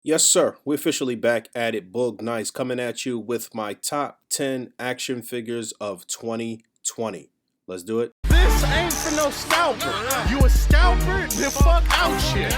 Yes, sir. We're officially back at it. Boog Nice coming at you with my top 10 action figures of 2020. Let's do it. This ain't for no scalper. You a scalper? Then fuck out shit.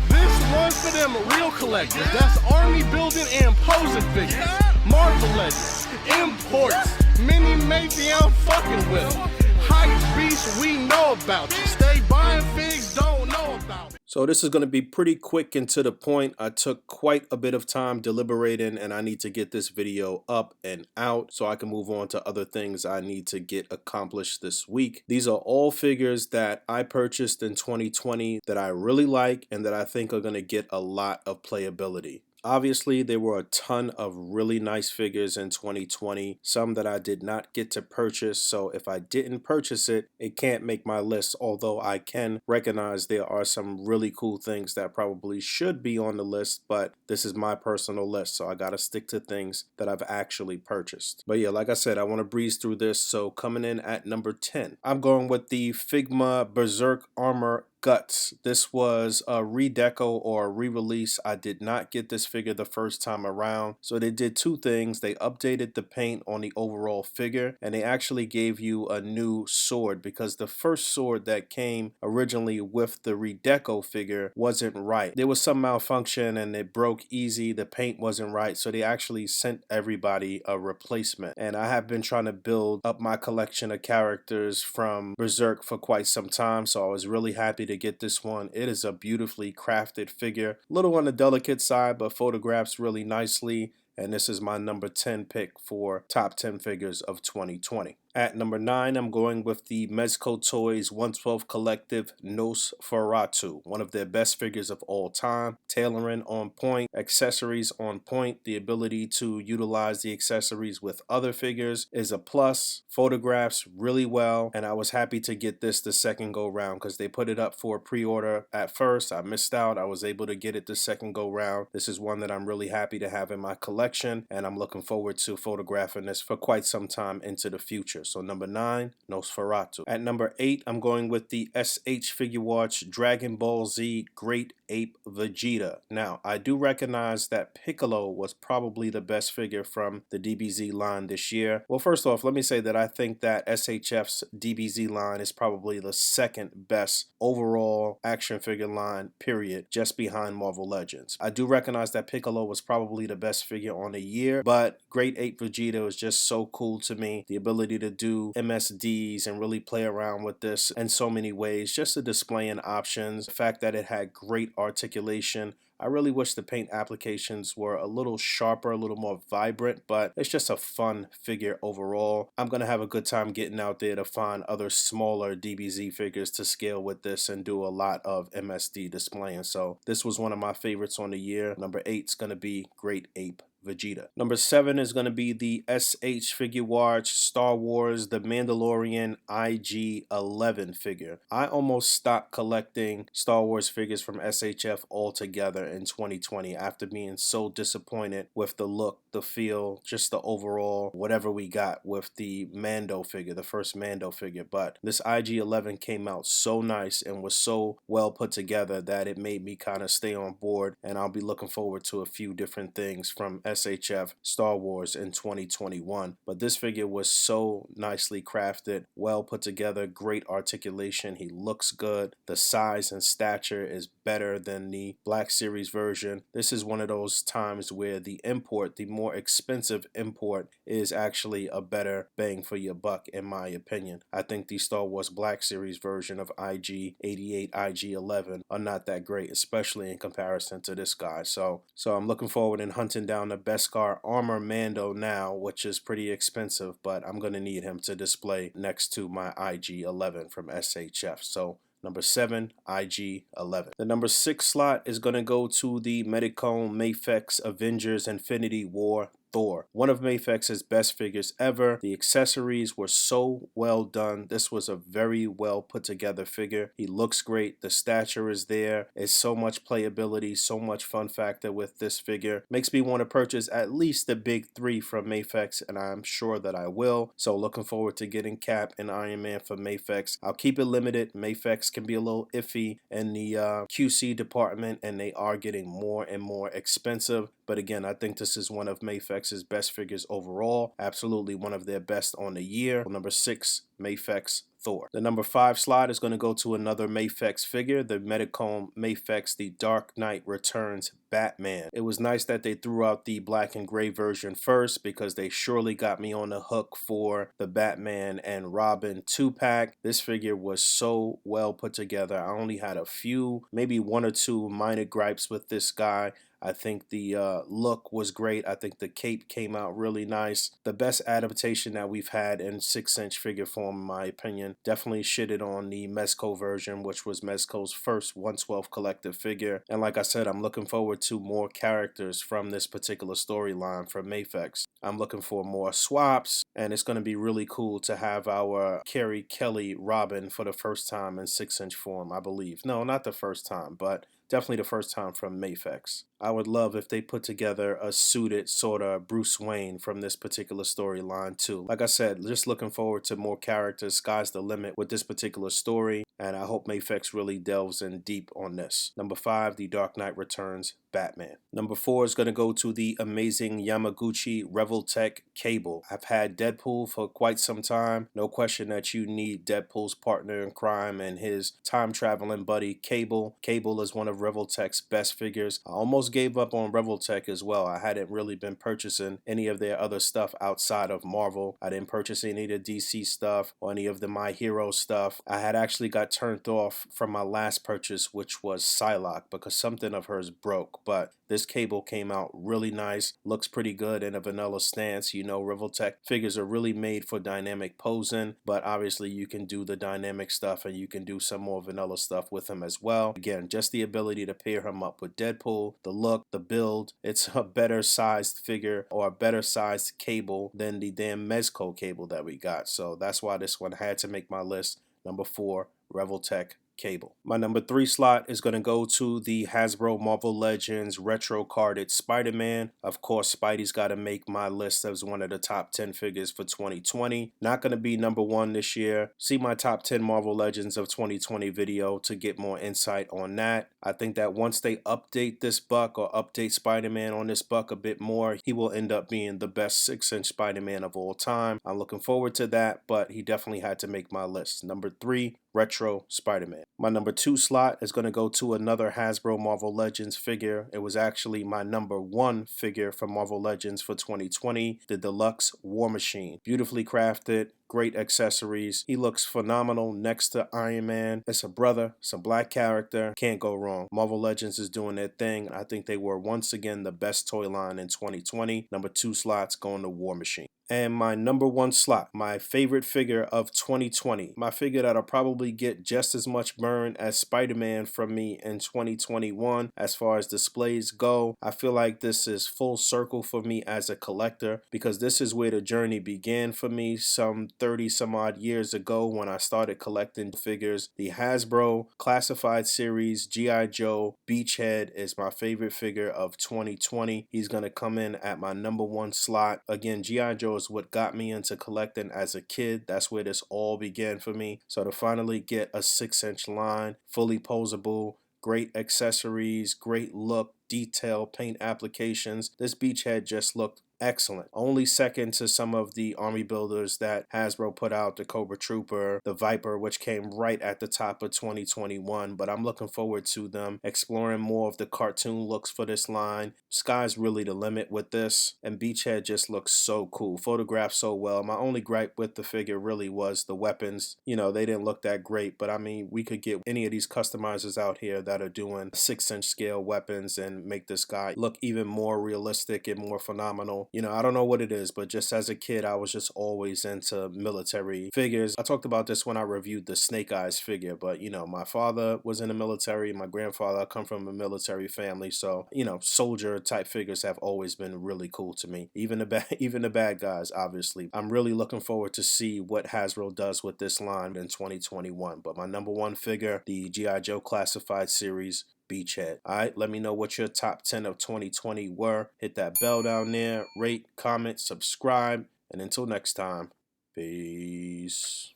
This one's for them real collectors. That's army building and posing figures. Marvel Legends, imports, mini matey, I'm fucking with them. Hype beast, we know about you. Stay buying figs, don't know about it. So this is going to be pretty quick and to the point. I took quite a bit of time deliberating and I need to get this video up and out so I can move on to other things I need to get accomplished this week. These are all figures that I purchased in 2020 that I really like and that I think are going to get a lot of playability. Obviously, there were a ton of really nice figures in 2020, some that I did not get to purchase, so if I didn't purchase it, it can't make my list, although I can recognize there are some really cool things that probably should be on the list, but this is my personal list, so I gotta stick to things that I've actually purchased. But yeah, like I said, I want to breeze through this, so coming in at number 10, I'm going with the Figma Berserk Armor Guts. This was a redeco or a re-release. I did not get this figure the first time around. So they did two things. They updated the paint on the overall figure and they actually gave you a new sword because the first sword that came originally with the redeco figure wasn't right. There was some malfunction and it broke easy. The paint wasn't right. So they actually sent everybody a replacement. And I have been trying to build up my collection of characters from Berserk for quite some time. So I was really happy to get this one. It is a beautifully crafted figure, a little on the delicate side, but photographs really nicely. And this is my number 10 pick for top 10 figures of 2020. At number 9, I'm going with the Mezco Toys 112 Collective Nosferatu, one of their best figures of all time. Tailoring on point, accessories on point. The ability to utilize the accessories with other figures is a plus. Photographs really well, and I was happy to get this the second go round because they put it up for pre-order at first. I missed out. I was able to get it the second go round. This is one that I'm really happy to have in my collection, and I'm looking forward to photographing this for quite some time into the future. So number 9, Nosferatu. At number 8, I'm going with the SH Figuarts Dragon Ball Z Great Ape Vegeta. Now, I do recognize that Piccolo was probably the best figure from the DBZ line this year. Well, first off, let me say that I think that SHF's DBZ line is probably the second best overall action figure line, period, just behind Marvel Legends. I do recognize that Piccolo was probably the best figure on the year, but Great Ape Vegeta is just so cool to me. The ability to do MSDs and really play around with this in so many ways, just the displaying options, the fact that it had great articulation. I really wish the paint applications were a little sharper, a little more vibrant, but it's just a fun figure overall. I'm going to have a good time getting out there to find other smaller DBZ figures to scale with this and do a lot of MSD displaying. So this was one of my favorites on the year. Number 8 is going to be Great Ape Vegeta. Number 7 is going to be the SH Figuarts Star Wars The Mandalorian IG-11 figure. I almost stopped collecting Star Wars figures from SHF altogether in 2020 after being so disappointed with the look, the feel, just the overall whatever we got with the Mando figure, the first Mando figure. But this IG-11 came out so nice and was so well put together that it made me kind of stay on board, and I'll be looking forward to a few different things from SHF Star Wars in 2021. But this figure was so nicely crafted, well put together, great articulation. He looks good. The size and stature is better than the Black Series version. This is one of those times where the import, the more expensive import, is actually a better bang for your buck in my opinion. I think the Star Wars Black Series version of IG-88, IG-11 are not that great, especially in comparison to this guy. So I'm looking forward in hunting down the Beskar Armor Mando now, which is pretty expensive, but I'm going to need him to display next to my IG-11 from SHF. So number 7, IG-11. The number 6 slot is going to go to the Medicone MAFEX Avengers Infinity War Thor. One of Mayfex's best figures ever. The accessories were so well done. This was a very well put together figure. He looks great. The stature is there. It's so much playability, so much fun factor with this figure. Makes me want to purchase at least the big three from Mayfex, and I'm sure that I will. So looking forward to getting Cap and Iron Man for Mayfex. I'll keep it limited. Mayfex can be a little iffy in the QC department, and they are getting more and more expensive. But again, I think this is one of Mayfex's best figures overall. Absolutely one of their best on the year. Number 6, Mayfex Thor. The number 5 slot is going to go to another Mayfex figure, the Medicone Mayfex The Dark Knight Returns Batman. It was nice that they threw out the black and gray version first, because they surely got me on the hook for the Batman and Robin 2-pack. This figure was so well put together. I only had a few, maybe 1 or 2 minor gripes with this guy. I think the look was great. I think the cape came out really nice. The best adaptation that we've had in 6-inch figure form, in my opinion. Definitely shitted on the Mezco version, which was Mezco's first 1/12 collective figure. And like I said, I'm looking forward to more characters from this particular storyline from Mayfex. I'm looking for more swaps, and it's going to be really cool to have our Carrie Kelly Robin for the first time in 6-inch form, I believe. No, not the first time, but definitely the first time from Mayfex. I would love if they put together a suited sort of Bruce Wayne from this particular storyline too. Like I said, just looking forward to more characters. Sky's the limit with this particular story, and I hope Mayfex really delves in deep on this. Number 5, The Dark Knight Returns Batman. Number 4 is going to go to the Amazing Yamaguchi Revoltech Cable. I've had Deadpool for quite some time. No question that you need Deadpool's partner in crime and his time-traveling buddy Cable. Cable is one of Revoltech's best figures. I almost gave up on Revoltech as well. I hadn't really been purchasing any of their other stuff outside of Marvel. I didn't purchase any of the DC stuff or any of the My Hero stuff. I had actually got turned off from my last purchase, which was Psylocke, because something of hers broke. But this Cable came out really nice, looks pretty good in a vanilla stance. You know, Revoltech figures are really made for dynamic posing, but obviously you can do the dynamic stuff and you can do some more vanilla stuff with him as well. Again, just the ability to pair him up with Deadpool, the look, the build, it's a better sized figure or a better sized Cable than the damn Mezco Cable that we got. So that's why this one had to make my list. Number 4, Revoltech Cable. My number 3 slot is going to go to the Hasbro Marvel Legends retro carded Spider-Man. Of course, Spidey's got to make my list as one of the top 10 figures for 2020. Not going to be number 1 this year. See my top 10 Marvel Legends of 2020 video to get more insight on that. I think that once they update this buck or update Spider-Man on this buck a bit more, he will end up being the best 6-inch Spider-Man of all time. I'm looking forward to that, but he definitely had to make my list. Number 3, Retro Spider-Man. My number 2 slot is going to go to another Hasbro Marvel Legends figure. It was actually my number 1 figure from Marvel Legends for 2020, the Deluxe War Machine. Beautifully crafted, great accessories. He looks phenomenal next to Iron Man. It's a brother, it's a black character. Can't go wrong. Marvel Legends is doing their thing. I think they were once again the best toy line in 2020. Number 2 slots going to War Machine. And my number 1 slot, my favorite figure of 2020, my figure that'll probably get just as much burn as Spider-Man from me in 2021 as far as displays go. I feel like this is full circle for me as a collector, because this is where the journey began for me some 30 some odd years ago when I started collecting figures. The Hasbro Classified Series G.I. Joe Beachhead is my favorite figure of 2020. He's going to come in at my number 1 slot. Again, G.I. Joe is what got me into collecting as a kid. That's where this all began for me. So to finally get a 6-inch line, fully posable, great accessories, great look, detail, paint applications, this Beachhead just looked excellent. Only second to some of the army builders that Hasbro put out, the Cobra Trooper, the Viper, which came right at the top of 2021, but I'm looking forward to them exploring more of the cartoon looks for this line. Sky's really the limit with this, and Beachhead just looks so cool, photographed so well. My only gripe with the figure really was the weapons. You know, they didn't look that great, but I mean, we could get any of these customizers out here that are doing 6-inch scale weapons and make this guy look even more realistic and more phenomenal. You know, I don't know what it is, but just as a kid, I was just always into military figures. I talked about this when I reviewed the Snake Eyes figure, but you know, my father was in the military, my grandfather, I come from a military family, so you know, soldier type figures have always been really cool to me. Even the bad guys, obviously. I'm really looking forward to see what Hasbro does with this line in 2021. But my number one figure, the G.I. Joe Classified Series, Beachhead. Alright, let me know what your top 10 of 2020 were. Hit that bell down there, rate, comment, subscribe, and until next time, peace.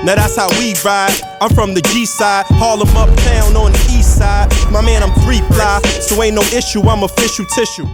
Now that's how we ride. I'm from the G side, Harlem uptown on the east side. My man, I'm 3 fly, so ain't no issue, I'm official tissue.